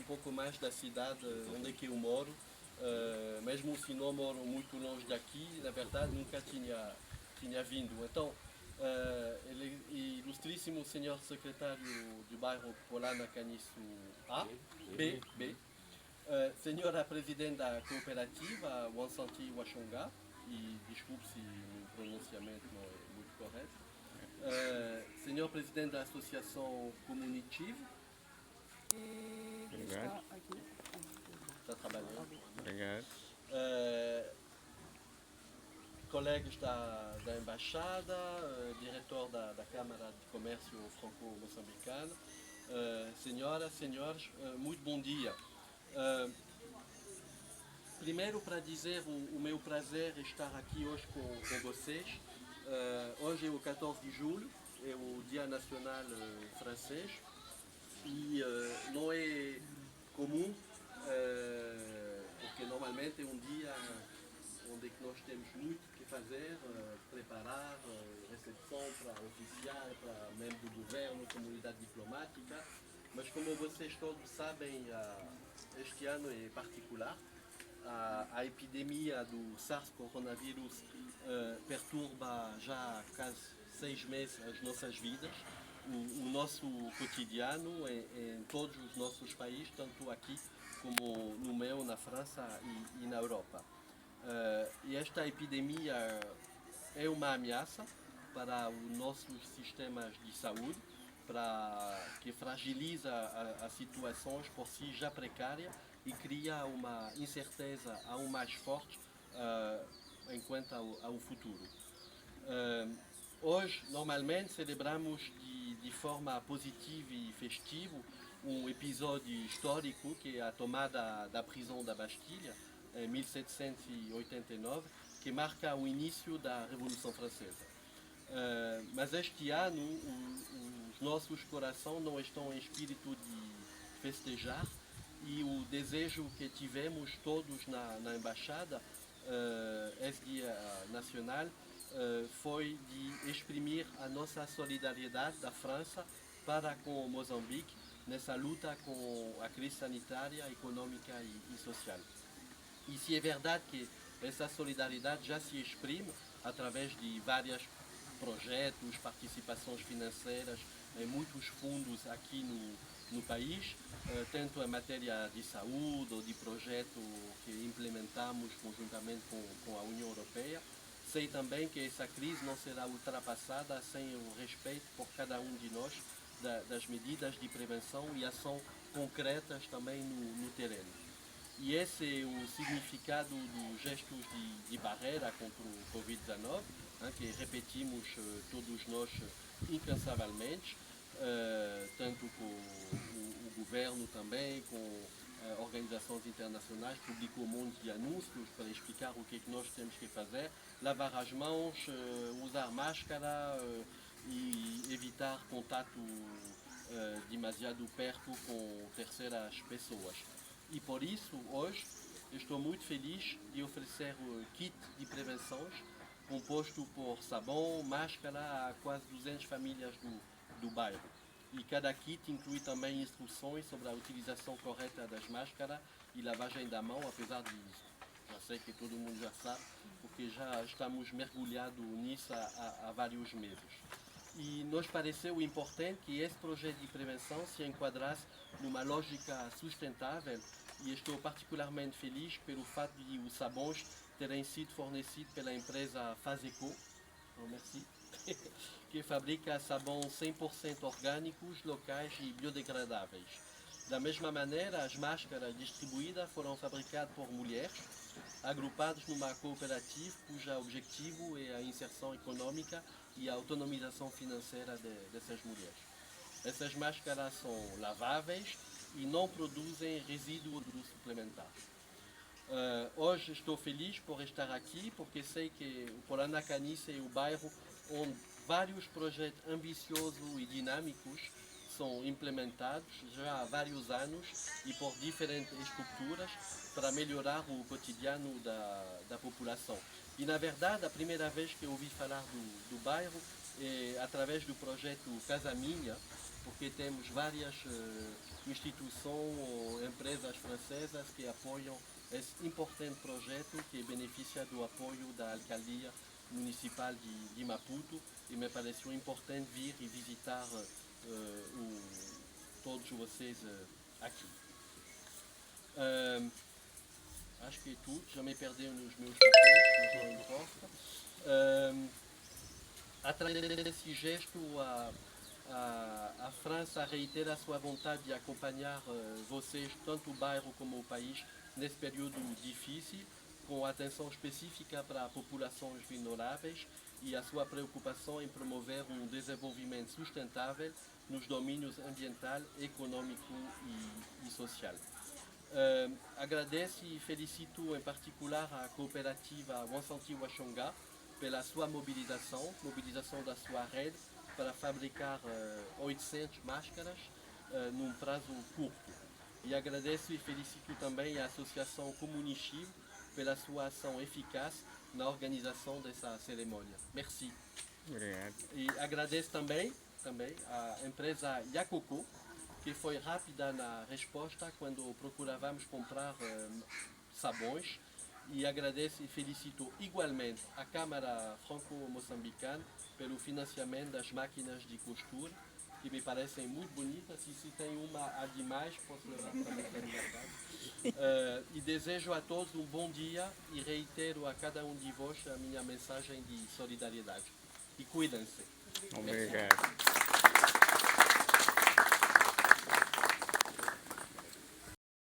pouco mais da cidade onde é que eu moro. Mesmo se não moro muito longe daqui, na verdade nunca tinha vindo. Então, ele, ilustríssimo senhor secretário do bairro Polana Caniço A, B, senhora presidente da cooperativa Wansanti Washonga, e desculpe se o pronunciamento não é muito correto, senhor presidente da associação Comunitive, Obrigado. está trabalhando, Obrigado. colegas da embaixada, diretor da Câmara de Comércio Franco-Moçambicana, senhoras, senhores, muito bom dia. Primeiro para dizer o meu prazer estar aqui hoje com vocês. Hoje é o 14 de julho, é o Dia Nacional francês e não é comum, porque normalmente é um dia onde nós temos muito que fazer, preparar recepção para oficiais, para membros do governo, comunidade diplomática, mas como vocês todos sabem, este ano é particular. A epidemia do SARS coronavírus perturba já há quase 6 meses as nossas vidas, o nosso cotidiano em todos os nossos países, tanto aqui como no meu, na França e na Europa. E esta epidemia é uma ameaça para os nossos sistemas de saúde, que fragiliza as situações por si já precárias e cria uma incerteza ainda mais forte enquanto ao futuro. Hoje, normalmente, celebramos de forma positiva e festiva um episódio histórico que é a tomada da prisão da Bastilha em 1789, que marca o início da Revolução Francesa. Mas este ano os nossos corações não estão em espírito de festejar e o desejo que tivemos todos na embaixada esse dia nacional foi de exprimir a nossa solidariedade da França para com Moçambique nessa luta com a crise sanitária, econômica e social. E se é verdade que essa solidariedade já se exprime através de vários projetos, participações financeiras em muitos fundos aqui no país, tanto em matéria de saúde ou de projeto que implementamos conjuntamente com a União Europeia. Sei também que essa crise não será ultrapassada sem o respeito por cada um de nós das medidas de prevenção e ação concretas também no terreno. E esse é o significado dos gestos de barreira contra o Covid-19, que repetimos todos nós incansavelmente, tanto com o governo também, com organizações internacionais, publicou um monte de anúncios para explicar o que é que nós temos que fazer, lavar as mãos, usar máscara e evitar contato demasiado perto com terceiras pessoas. E por isso, hoje, estou muito feliz de oferecer o kit de prevenções composto por sabão, máscara a quase 200 famílias do bairro. E cada kit inclui também instruções sobre a utilização correta das máscaras e lavagem da mão, apesar de, já sei que todo mundo já sabe, porque já estamos mergulhados nisso há vários meses. E nos pareceu importante que esse projeto de prevenção se enquadrasse numa lógica sustentável e estou particularmente feliz pelo fato de os sabões terem sido fornecidos pela empresa Fazeco, merci, que fabrica sabão 100% orgânicos, locais e biodegradáveis. Da mesma maneira, as máscaras distribuídas foram fabricadas por mulheres, agrupadas numa cooperativa cujo objetivo é a inserção econômica e a autonomização financeira dessas mulheres. Essas máscaras são laváveis e não produzem resíduos suplementares. Hoje estou feliz por estar aqui, porque sei que o Polana Caniço é o bairro onde vários projetos ambiciosos e dinâmicos são implementados já há vários anos e por diferentes estruturas para melhorar o cotidiano da população. E na verdade a primeira vez que eu ouvi falar do bairro é através do projeto Casa Minha, porque temos várias instituições ou empresas francesas que apoiam esse importante projeto que beneficia do apoio da alcaldia municipal de Maputo, e me pareceu importante vir e visitar todos vocês aqui. Acho que é tudo, já me perdi nos meus papéis, mas não importa. Através desse gesto, a França reitera a sua vontade de acompanhar vocês, tanto o bairro como o país, nesse período difícil, com atenção específica para populações vulneráveis e a sua preocupação em promover um desenvolvimento sustentável nos domínios ambiental, econômico e social. Agradeço e felicito em particular a cooperativa Wansanti Wachonga pela sua mobilização da sua rede para fabricar 800 máscaras num prazo curto. E agradeço e felicito também a Associação Comunichivo pela sua ação eficaz na organização dessa cerimônia. Merci. Obrigado. E agradeço também a empresa Yacoco, que foi rápida na resposta quando procurávamos comprar sabões, e agradeço e felicito igualmente a Câmara Franco-Moçambicana pelo financiamento das máquinas de costura, que me parecem muito bonitas, e se tem uma a demais, posso levar também para a minha casa. E desejo a todos um bom dia e reitero a cada um de vós a minha mensagem de solidariedade. E cuidem-se. Obrigado.